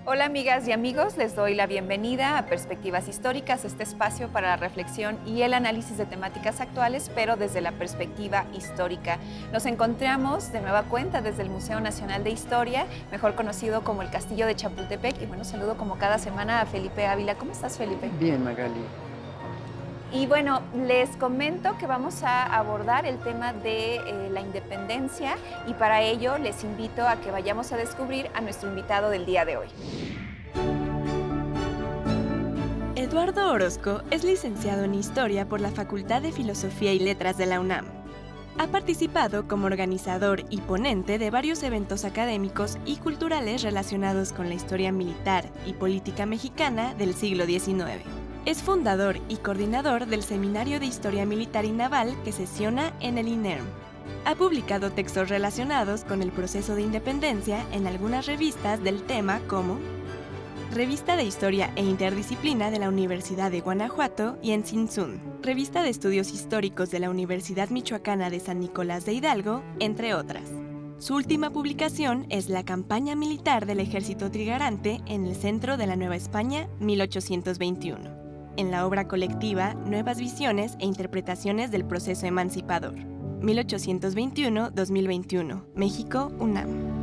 Hola amigas y amigos, les doy la bienvenida a Perspectivas Históricas, este espacio para la reflexión y el análisis de temáticas actuales, pero desde la perspectiva histórica. Nos encontramos de nueva cuenta desde el Museo Nacional de Historia, mejor conocido como el Castillo de Chapultepec, y bueno, saludo como cada semana a Felipe Ávila. ¿Cómo estás, Felipe? Bien, Magali. Y bueno, les comento que vamos a abordar el tema de la independencia y para ello les invito a que vayamos a descubrir a nuestro invitado del día de hoy. Eduardo Orozco es licenciado en Historia por la Facultad de Filosofía y Letras de la UNAM. Ha participado como organizador y ponente de varios eventos académicos y culturales relacionados con la historia militar y política mexicana del siglo XIX. Es fundador y coordinador del Seminario de Historia Militar y Naval que sesiona en el INERM. Ha publicado textos relacionados con el proceso de independencia en algunas revistas del tema como Revista de Historia e Interdisciplina de la Universidad de Guanajuato y en Sinsun, Revista de Estudios Históricos de la Universidad Michoacana de San Nicolás de Hidalgo, entre otras. Su última publicación es La campaña militar del ejército trigarante en el centro de la Nueva España, 1821. En la obra colectiva Nuevas Visiones e Interpretaciones del Proceso Emancipador, 1821-2021, México, UNAM.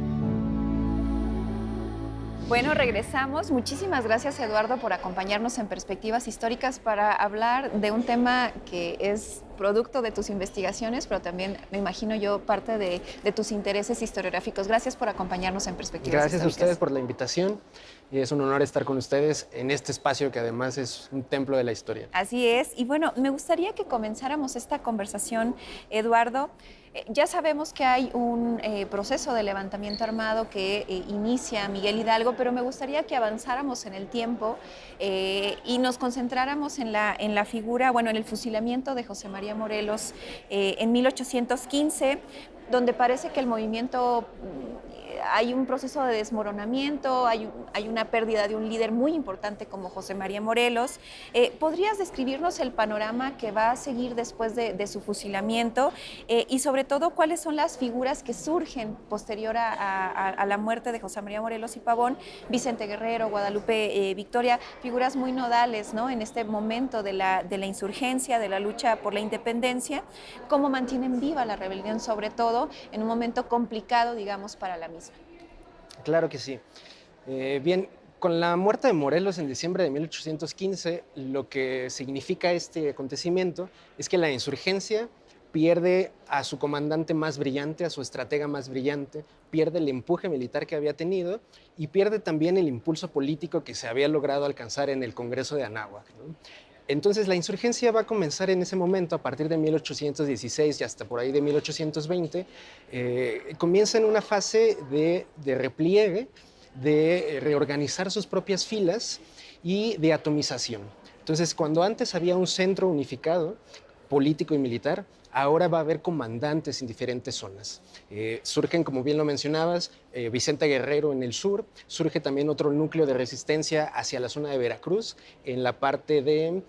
Bueno, regresamos. Muchísimas gracias, Eduardo, por acompañarnos en Perspectivas Históricas para hablar de un tema que es producto de tus investigaciones, pero también, me imagino yo, parte de tus intereses historiográficos. Gracias por acompañarnos en Perspectivas Gracias Históricas. a ustedes por la invitación. Y es un honor estar con ustedes en este espacio que además es un templo de la historia. Así es. Y bueno, me gustaría que comenzáramos esta conversación, Eduardo. Ya sabemos que hay un proceso de levantamiento armado que inicia Miguel Hidalgo, pero me gustaría que avanzáramos en el tiempo y nos concentráramos en la figura, bueno, en el fusilamiento de José María Morelos en 1815, donde parece que el movimiento, hay un proceso de desmoronamiento, hay una pérdida de un líder muy importante como José María Morelos. ¿Podrías describirnos el panorama que va a seguir después de su fusilamiento y sobre todo cuáles son las figuras que surgen posterior a la muerte de José María Morelos y Pavón? Vicente Guerrero, Guadalupe Victoria, figuras muy nodales, ¿no?, en este momento de la insurgencia, de la lucha por la independencia. ¿Cómo mantienen viva la rebelión, sobre todo en un momento complicado, digamos, para la misma? Claro que sí. Bien, con la muerte de Morelos en diciembre de 1815, lo que significa este acontecimiento es que la insurgencia pierde a su comandante más brillante, a su estratega más brillante, pierde el empuje militar que había tenido y pierde también el impulso político que se había logrado alcanzar en el Congreso de Anáhuac, ¿no? Entonces la insurgencia va a comenzar en ese momento, a partir de 1816 y hasta por ahí de 1820, comienza en una fase de repliegue, de reorganizar sus propias filas y de atomización. Entonces, cuando antes había un centro unificado, político y militar, ahora va a haber comandantes en diferentes zonas. Surgen, como bien lo mencionabas, Vicente Guerrero en el sur, surge también otro núcleo de resistencia hacia la zona de Veracruz, en la parte de,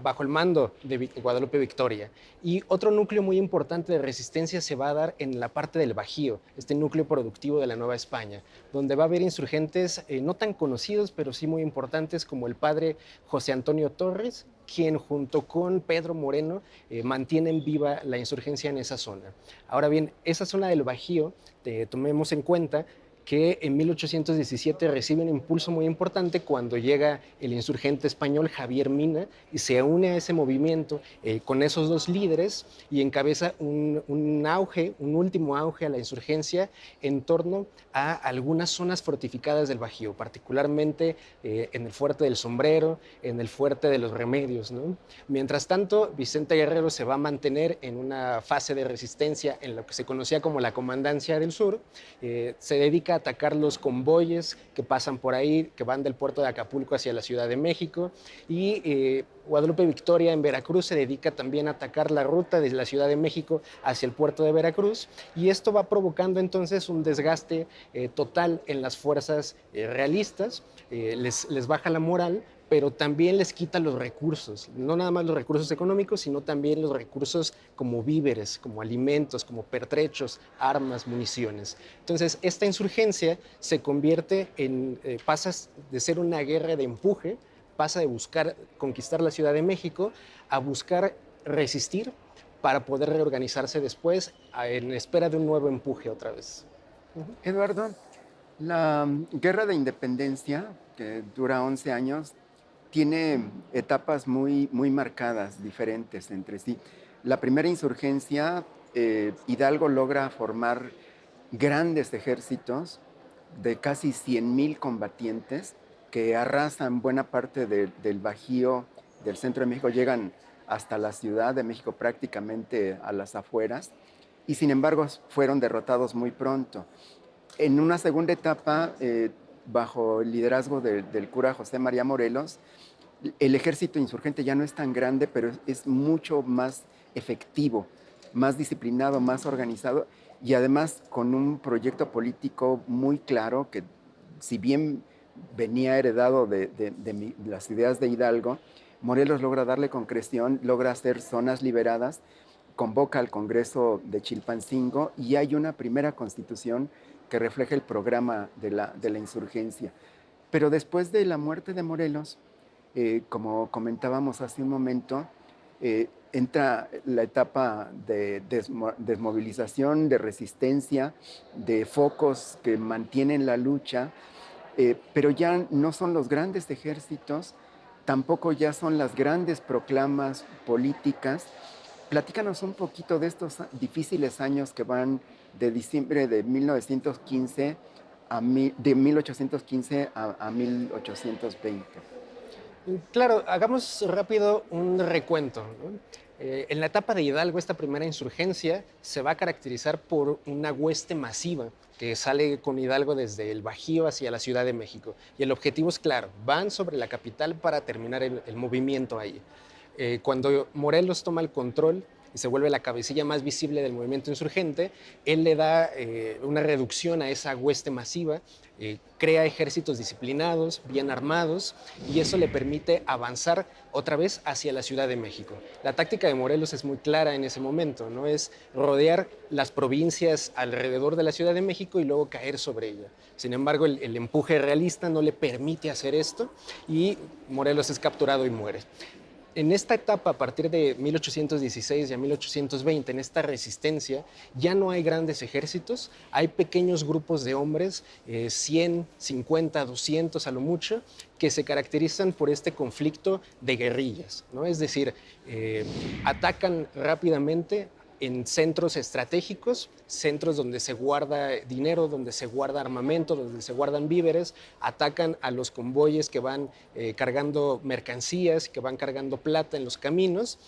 bajo el mando de Guadalupe Victoria. Y otro núcleo muy importante de resistencia se va a dar en la parte del Bajío, este núcleo productivo de la Nueva España, donde va a haber insurgentes no tan conocidos, pero sí muy importantes, como el padre José Antonio Torres, quien junto con Pedro Moreno mantienen viva la insurgencia en esa zona. Ahora bien, esa zona del Bajío, tomemos en cuenta que en 1817 recibe un impulso muy importante cuando llega el insurgente español Javier Mina y se une a ese movimiento con esos dos líderes y encabeza un auge, un último auge a la insurgencia en torno a algunas zonas fortificadas del Bajío, particularmente en el Fuerte del Sombrero, en el Fuerte de los Remedios, ¿no? Mientras tanto, Vicente Guerrero se va a mantener en una fase de resistencia en lo que se conocía como la Comandancia del Sur. Se dedica a atacar los convoyes que pasan por ahí, que van del puerto de Acapulco hacia la Ciudad de México, y Guadalupe Victoria en Veracruz se dedica también a atacar la ruta desde la Ciudad de México hacia el puerto de Veracruz, y esto va provocando entonces un desgaste total en las fuerzas realistas, les baja la moral, pero también les quita los recursos, no nada más los recursos económicos, sino también los recursos como víveres, como alimentos, como pertrechos, armas, municiones. Entonces, esta insurgencia se convierte pasa de ser una guerra de empuje, pasa de buscar conquistar la Ciudad de México a buscar resistir para poder reorganizarse después en espera de un nuevo empuje otra vez. Eduardo, la Guerra de Independencia, que dura 11 años, tiene etapas muy marcadas, diferentes entre sí. La primera insurgencia, Hidalgo logra formar grandes ejércitos de casi 100,000 combatientes que arrasan buena parte del Bajío, del centro de México, llegan hasta la Ciudad de México, prácticamente a las afueras, y sin embargo fueron derrotados muy pronto. En una segunda etapa, bajo el liderazgo del cura José María Morelos, el ejército insurgente ya no es tan grande, pero es mucho más efectivo, más disciplinado, más organizado, y además con un proyecto político muy claro que, si bien venía heredado de las ideas de Hidalgo, Morelos logra darle concreción, logra hacer zonas liberadas, convoca al Congreso de Chilpancingo y hay una primera constitución que refleja el programa de la insurgencia. Pero después de la muerte de Morelos, como comentábamos hace un momento, entra la etapa de desmovilización, de resistencia, de focos que mantienen la lucha, pero ya no son los grandes ejércitos, tampoco ya son las grandes proclamas políticas. Platícanos un poquito de estos difíciles años que van de diciembre de 1815 a 1820. Claro, hagamos rápido un recuento, ¿no? En la etapa de Hidalgo, esta primera insurgencia se va a caracterizar por una hueste masiva que sale con Hidalgo desde el Bajío hacia la Ciudad de México. Y el objetivo es claro, van sobre la capital para terminar el movimiento ahí. Cuando Morelos toma el control y se vuelve la cabecilla más visible del movimiento insurgente, él le da una reducción a esa hueste masiva, crea ejércitos disciplinados, bien armados, y eso le permite avanzar otra vez hacia la Ciudad de México. La táctica de Morelos es muy clara en ese momento, ¿no? Es rodear las provincias alrededor de la Ciudad de México y luego caer sobre ella. Sin embargo, el empuje realista no le permite hacer esto y Morelos es capturado y muere. En esta etapa, a partir de 1816 y a 1820, en esta resistencia, ya no hay grandes ejércitos, hay pequeños grupos de hombres, 100, 50, 200 a lo mucho, que se caracterizan por este conflicto de guerrillas, ¿no? Es decir, atacan rápidamente en centros estratégicos, centros donde se guarda dinero, donde se guarda armamento, donde se guardan víveres, atacan a los convoyes que van cargando mercancías, que van cargando plata en los caminos,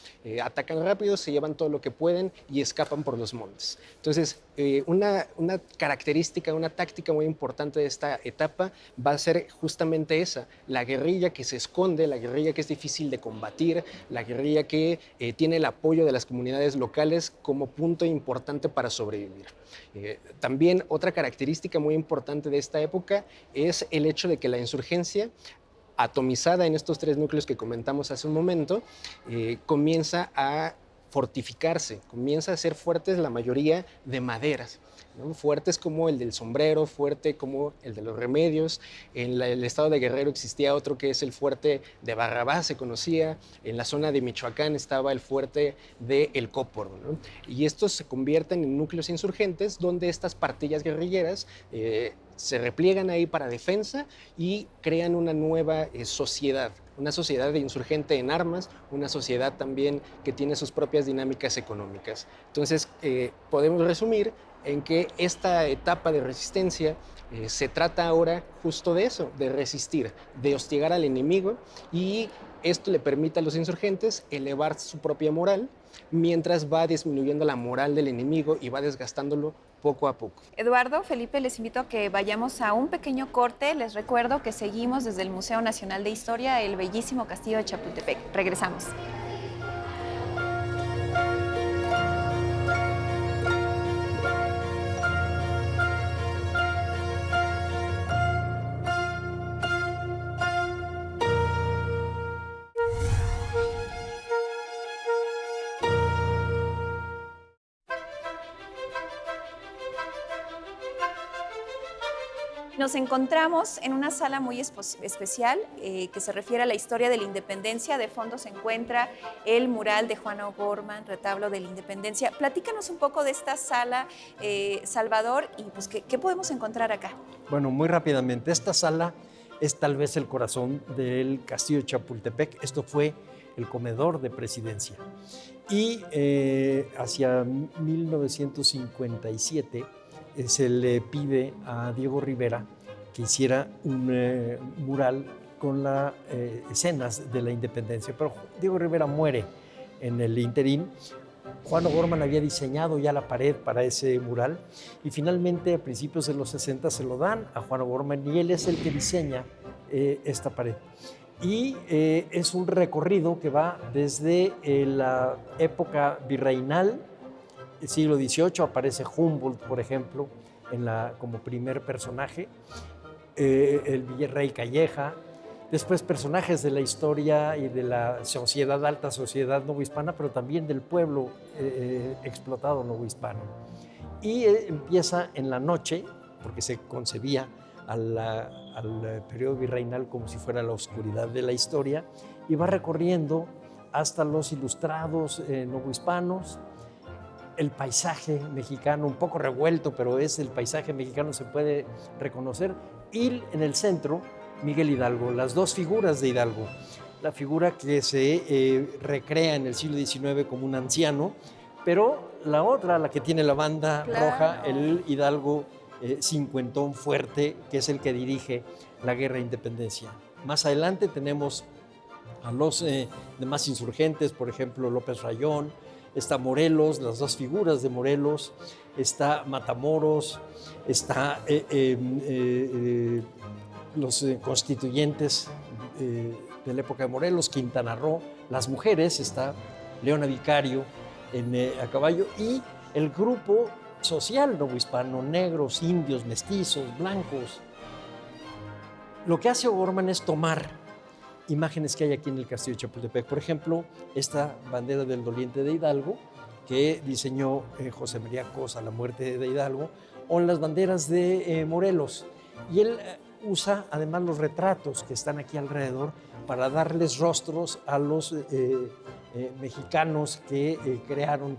atacan rápido, se llevan todo lo que pueden y escapan por los montes. Entonces, una característica, una táctica muy importante de esta etapa va a ser justamente esa, la guerrilla que se esconde, la guerrilla que es difícil de combatir, la guerrilla que tiene el apoyo de las comunidades locales como punto importante para sobrevivir. También otra característica muy importante de esta época es el hecho de que la insurgencia, atomizada en estos tres núcleos que comentamos hace un momento, comienza a fortificarse, comienza a ser fuertes la mayoría de maderas, ¿no? Fuertes como el del Sombrero, fuerte como el de los Remedios. En el estado de Guerrero existía otro que es el fuerte de Barrabás, se conocía. En la zona de Michoacán estaba el fuerte de El Cóporo, ¿no? Y estos se convierten en núcleos insurgentes donde estas partillas guerrilleras se repliegan ahí para defensa y crean una nueva sociedad, una sociedad de insurgente en armas, una sociedad también que tiene sus propias dinámicas económicas. Entonces, podemos resumir en que esta etapa de resistencia se trata ahora justo de eso, de resistir, de hostigar al enemigo, y esto le permite a los insurgentes elevar su propia moral mientras va disminuyendo la moral del enemigo y va desgastándolo poco a poco. Eduardo, Felipe, les invito a que vayamos a un pequeño corte. Les recuerdo que seguimos desde el Museo Nacional de Historia, el bellísimo Castillo de Chapultepec. Regresamos. Nos encontramos en una sala muy especial que se refiere a la historia de la independencia. De fondo se encuentra el mural de Juan O'Gorman, Retablo de la Independencia. Platícanos un poco de esta sala, Salvador, y pues, ¿qué podemos encontrar acá? Bueno, muy rápidamente, esta sala es tal vez el corazón del Castillo de Chapultepec. Esto fue el comedor de presidencia. Y hacia 1957 se le pide a Diego Rivera que hiciera un mural con las escenas de la independencia. Pero Diego Rivera muere en el interín. Juan O'Gorman había diseñado ya la pared para ese mural y finalmente a principios de los 60 se lo dan a Juan O'Gorman y él es el que diseña esta pared. Y es un recorrido que va desde la época virreinal, el siglo XVIII, aparece Humboldt, por ejemplo, como primer personaje, el virrey Calleja, después personajes de la historia y de la sociedad, alta sociedad novohispana, pero también del pueblo explotado novohispano. Y empieza en la noche, porque se concebía al periodo virreinal como si fuera la oscuridad de la historia, y va recorriendo hasta los ilustrados novohispanos. El paisaje mexicano, un poco revuelto, pero es el paisaje mexicano, se puede reconocer. Y en el centro, Miguel Hidalgo, las dos figuras de Hidalgo. La figura que se recrea en el siglo XIX como un anciano, pero la otra, la que tiene la banda roja, el Hidalgo cincuentón fuerte, que es el que dirige la guerra de independencia. Más adelante tenemos a los demás insurgentes, por ejemplo, López Rayón, está Morelos, las dos figuras de Morelos, está Matamoros, está los constituyentes de la época de Morelos, Quintana Roo, las mujeres, está Leona Vicario a caballo, y el grupo social novohispano, negros, indios, mestizos, blancos. Lo que hace O'Gorman es tomar imágenes que hay aquí en el Castillo de Chapultepec. Por ejemplo, esta bandera del doliente de Hidalgo, que diseñó José María Cosa, la muerte de Hidalgo, o las banderas de Morelos. Y él usa además los retratos que están aquí alrededor para darles rostros a los mexicanos que crearon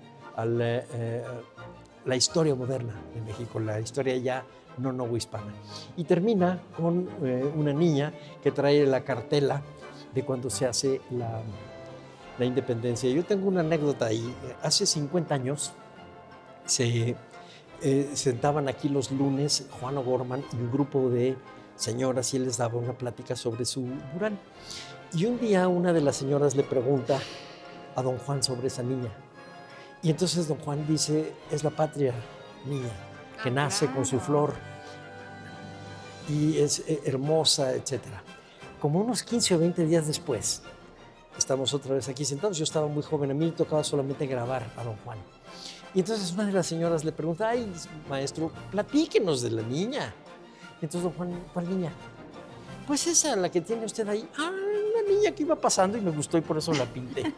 la historia moderna de México, la historia ya no novohispana. Y termina con una niña que trae la cartela de cuando se hace la independencia. Yo tengo una anécdota ahí. Hace 50 años se sentaban aquí los lunes Juan O'Gorman y un grupo de señoras y él les daba una plática sobre su mural. Y un día una de las señoras le pregunta a don Juan sobre esa niña. Y entonces don Juan dice, es la patria niña, que nace con su flor y es hermosa, etc. Como unos 15 o 20 días después, estamos otra vez aquí sentados. Yo estaba muy joven, a mí me tocaba solamente grabar a don Juan. Y entonces una de las señoras le pregunta, ay, maestro, platíquenos de la niña. Y entonces don Juan, ¿cuál niña? Pues esa, la que tiene usted ahí. Ah, una niña que iba pasando y me gustó y por eso la pinté.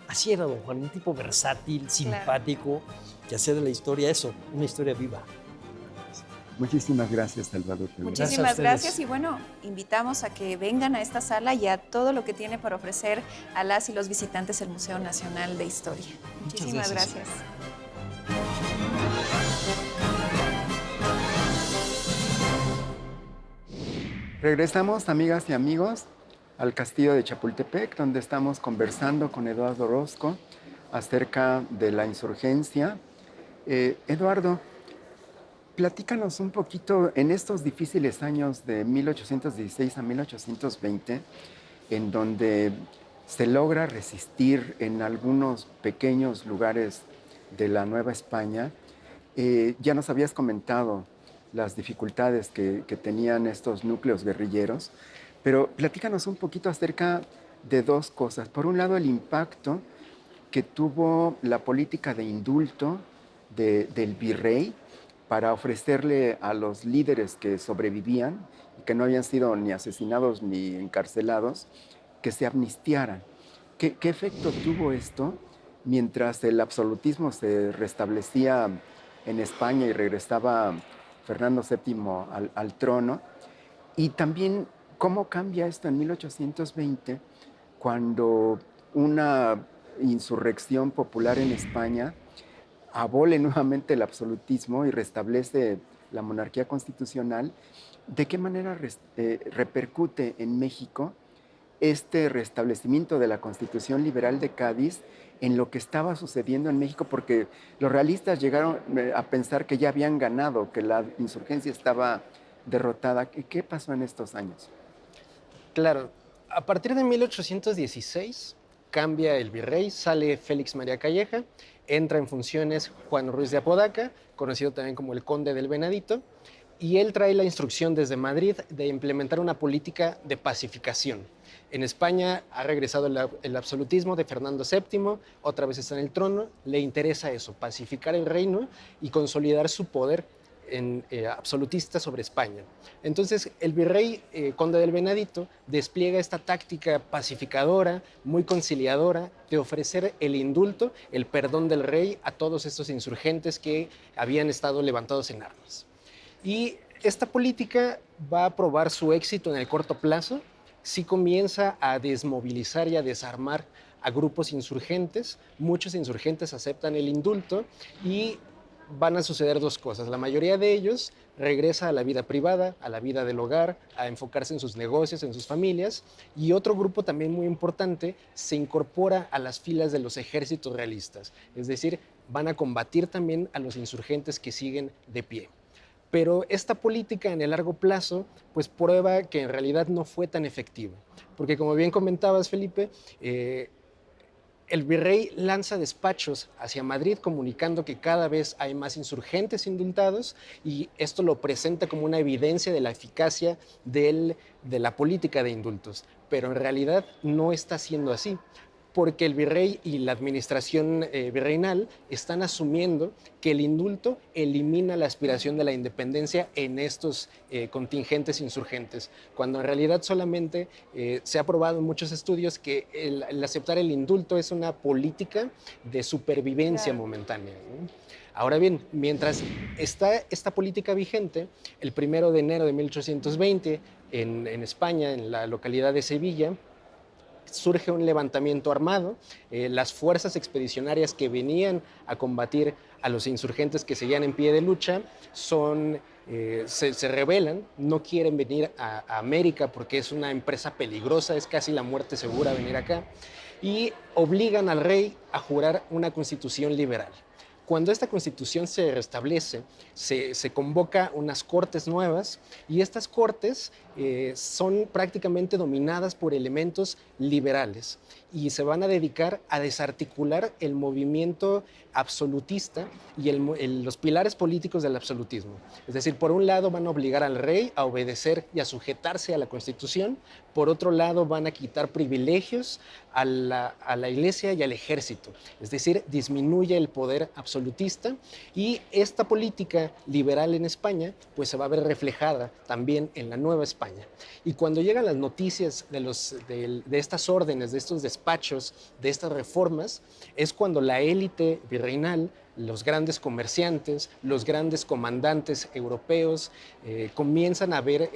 Así era don Juan, un tipo versátil, simpático, que hacía de la historia eso, una historia viva. Muchísimas gracias, Salvador. Muchísimas gracias y bueno, invitamos a que vengan a esta sala y a todo lo que tiene para ofrecer a las y los visitantes el Museo Nacional de Historia. Muchísimas gracias. Regresamos, amigas y amigos, al castillo de Chapultepec, donde estamos conversando con Eduardo Orozco acerca de la insurgencia. Eduardo, platícanos un poquito en estos difíciles años de 1816 a 1820, en donde se logra resistir en algunos pequeños lugares de la Nueva España. Ya nos habías comentado las dificultades que tenían estos núcleos guerrilleros, pero platícanos un poquito acerca de dos cosas. Por un lado, el impacto que tuvo la política de indulto del virrey para ofrecerle a los líderes que sobrevivían y que no habían sido ni asesinados ni encarcelados, que se amnistiaran. ¿Qué efecto tuvo esto mientras el absolutismo se restablecía en España y regresaba Fernando VII al trono? Y también, ¿cómo cambia esto en 1820 cuando una insurrección popular en España abole nuevamente el absolutismo y restablece la monarquía constitucional? ¿De qué manera repercute en México este restablecimiento de la Constitución Liberal de Cádiz en lo que estaba sucediendo en México? Porque los realistas llegaron a pensar que ya habían ganado, que la insurgencia estaba derrotada. ¿Qué pasó en estos años? Claro, a partir de 1816 cambia el virrey, sale Félix María Calleja, entra en funciones Juan Ruiz de Apodaca, conocido también como el Conde del Venadito, y él trae la instrucción desde Madrid de implementar una política de pacificación. En España ha regresado el absolutismo de Fernando VII, otra vez está en el trono, le interesa eso, pacificar el reino y consolidar su poder absolutista sobre España. Entonces el virrey Conde del Venadito despliega esta táctica pacificadora, muy conciliadora, de ofrecer el indulto, el perdón del rey a todos estos insurgentes que habían estado levantados en armas. Y esta política va a probar su éxito en el corto plazo. Sí comienza a desmovilizar y a desarmar a grupos insurgentes. Muchos insurgentes aceptan el indulto y van a suceder dos cosas. La mayoría de ellos regresa a la vida privada, a la vida del hogar, a enfocarse en sus negocios, en sus familias, y otro grupo también muy importante se incorpora a las filas de los ejércitos realistas, es decir, van a combatir también a los insurgentes que siguen de pie. Pero esta política en el largo plazo pues prueba que en realidad no fue tan efectiva, porque como bien comentabas, Felipe, el virrey lanza despachos hacia Madrid comunicando que cada vez hay más insurgentes indultados y esto lo presenta como una evidencia de la eficacia de la política de indultos. Pero en realidad no está siendo así, porque el virrey y la administración virreinal están asumiendo que el indulto elimina la aspiración de la independencia en estos contingentes insurgentes, cuando en realidad solamente se ha probado en muchos estudios que el aceptar el indulto es una política de supervivencia momentánea, ¿no? Ahora bien, mientras está esta política vigente, el 1 de enero de 1820 en España, en la localidad de Sevilla, surge un levantamiento armado. Las fuerzas expedicionarias que venían a combatir a los insurgentes que seguían en pie de lucha se rebelan, no quieren venir a América porque es una empresa peligrosa, es casi la muerte segura venir acá, y obligan al rey a jurar una constitución liberal. Cuando esta constitución se restablece, se convoca unas cortes nuevas y estas cortes son prácticamente dominadas por elementos liberales y se van a dedicar a desarticular el movimiento absolutista y los pilares políticos del absolutismo. Es decir, por un lado van a obligar al rey a obedecer y a sujetarse a la Constitución, por otro lado van a quitar privilegios a la iglesia y al ejército, es decir, disminuye el poder absolutista y esta política liberal en España pues se va a ver reflejada también en la Nueva España. Y cuando llegan las noticias de estas órdenes, de estos despachos, de estas reformas, es cuando la élite virreinal, los grandes comerciantes, los grandes comandantes europeos comienzan a ver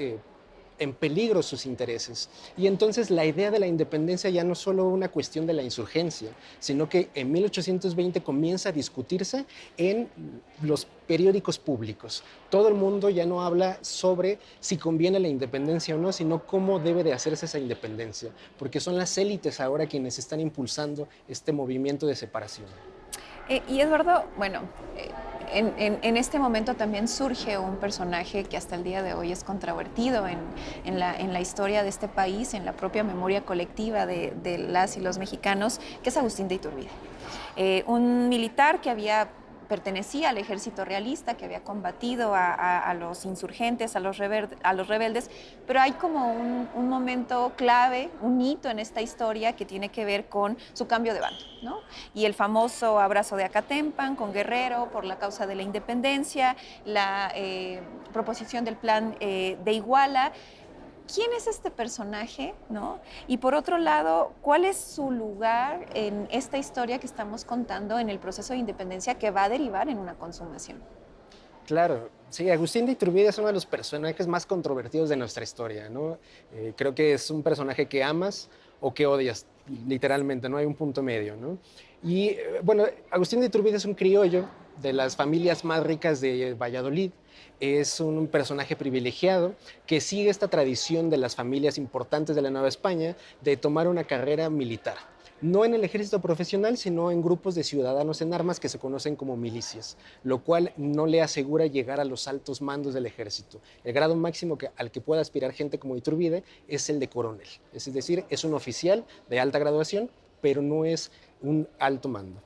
en peligro sus intereses. Y entonces la idea de la independencia ya no es solo una cuestión de la insurgencia, sino que en 1820 comienza a discutirse en los periódicos públicos. Todo el mundo ya no habla sobre si conviene la independencia o no, sino cómo debe de hacerse esa independencia, porque son las élites ahora quienes están impulsando este movimiento de separación. Y Eduardo, bueno, en este momento también surge un personaje que hasta el día de hoy es controvertido en la historia de este país, en la propia memoria colectiva de las y los mexicanos, que es Agustín de Iturbide. Un militar que pertenecía al ejército realista, que había combatido a los insurgentes, a los rebeldes, pero hay como un momento clave, un hito en esta historia que tiene que ver con su cambio de bando, ¿no? Y el famoso abrazo de Acatempan con Guerrero por la causa de la independencia, la proposición del plan de Iguala. ¿Quién es este personaje, no? Y por otro lado, ¿cuál es su lugar en esta historia que estamos contando en el proceso de independencia que va a derivar en una consumación? Claro, sí, Agustín de Iturbide es uno de los personajes más controvertidos de nuestra historia, ¿no? Creo que es un personaje que amas o que odias, literalmente, no hay un punto medio, ¿no? Y bueno, Agustín de Iturbide es un criollo de las familias más ricas de Valladolid. Es un personaje privilegiado que sigue esta tradición de las familias importantes de la Nueva España de tomar una carrera militar. No en el ejército profesional, sino en grupos de ciudadanos en armas que se conocen como milicias, lo cual no le asegura llegar a los altos mandos del ejército. El grado máximo al que pueda aspirar gente como Iturbide es el de coronel, es decir, es un oficial de alta graduación, pero no es un alto mando.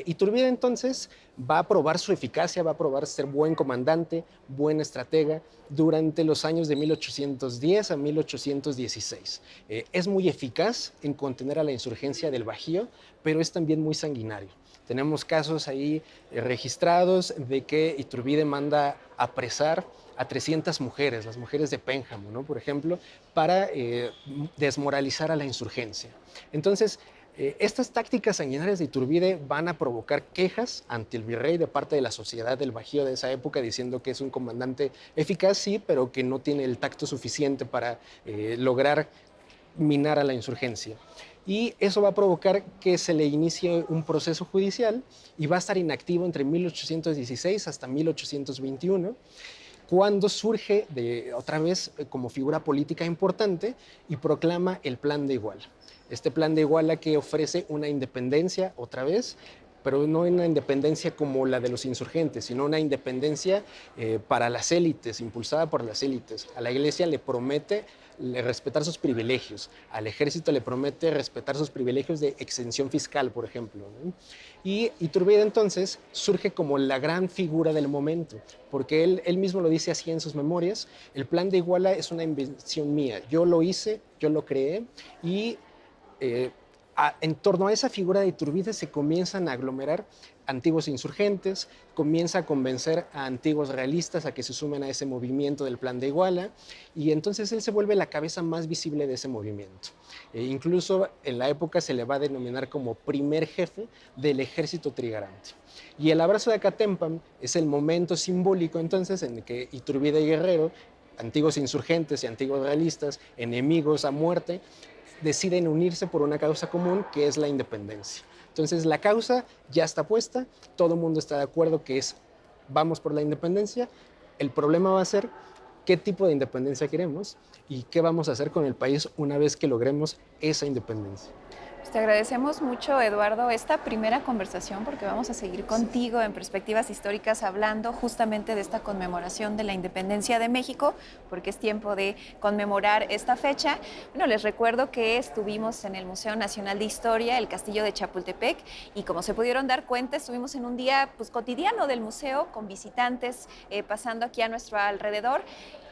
Iturbide entonces va a probar su eficacia, va a probar ser buen comandante, buen estratega durante los años de 1810 a 1816. Es muy eficaz en contener a la insurgencia del Bajío, pero es también muy sanguinario. Tenemos casos ahí registrados de que Iturbide manda apresar a 300 mujeres, las mujeres de Pénjamo, ¿no? Por ejemplo, para desmoralizar a la insurgencia. Entonces, estas tácticas sanguinarias de Iturbide van a provocar quejas ante el virrey de parte de la sociedad del Bajío de esa época, diciendo que es un comandante eficaz, sí, pero que no tiene el tacto suficiente para lograr minar a la insurgencia. Y eso va a provocar que se le inicie un proceso judicial y va a estar inactivo entre 1816 hasta 1821, cuando surge otra vez como figura política importante y proclama el Plan de Iguala. Este Plan de Iguala que ofrece una independencia otra vez, pero no una independencia como la de los insurgentes, sino una independencia para las élites, impulsada por las élites. A la iglesia le promete respetar sus privilegios, al ejército le promete respetar sus privilegios de exención fiscal, por ejemplo, ¿no? Y Iturbide entonces surge como la gran figura del momento, porque él mismo lo dice así en sus memorias: el Plan de Iguala es una invención mía, yo lo hice, yo lo creé, y en torno a esa figura de Iturbide se comienzan a aglomerar antiguos insurgentes, comienza a convencer a antiguos realistas a que se sumen a ese movimiento del Plan de Iguala, y entonces él se vuelve la cabeza más visible de ese movimiento. Incluso en la época se le va a denominar como primer jefe del ejército trigarante. Y el abrazo de Acatempan es el momento simbólico entonces en el que Iturbide y Guerrero, antiguos insurgentes y antiguos realistas, enemigos a muerte, deciden unirse por una causa común que es la independencia. Entonces la causa ya está puesta, todo el mundo está de acuerdo que vamos por la independencia. El problema va a ser qué tipo de independencia queremos y qué vamos a hacer con el país una vez que logremos esa independencia. Pues te agradecemos mucho, Eduardo, esta primera conversación, porque vamos a seguir contigo en Perspectivas Históricas hablando justamente de esta conmemoración de la independencia de México, porque es tiempo de conmemorar esta fecha. Bueno, les recuerdo que estuvimos en el Museo Nacional de Historia, el Castillo de Chapultepec, y como se pudieron dar cuenta, estuvimos en un día cotidiano del museo, con visitantes pasando aquí a nuestro alrededor.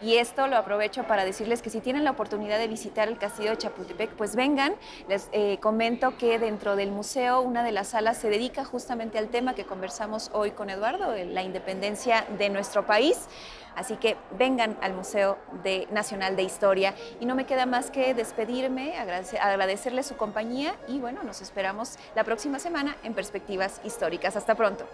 Y esto lo aprovecho para decirles que si tienen la oportunidad de visitar el Castillo de Chapultepec, pues vengan. Les comento que dentro del museo una de las salas se dedica justamente al tema que conversamos hoy con Eduardo, la independencia de nuestro país. Así que vengan al Museo Nacional de Historia. Y no me queda más que despedirme, agradecerles su compañía y bueno, nos esperamos la próxima semana en Perspectivas Históricas. Hasta pronto.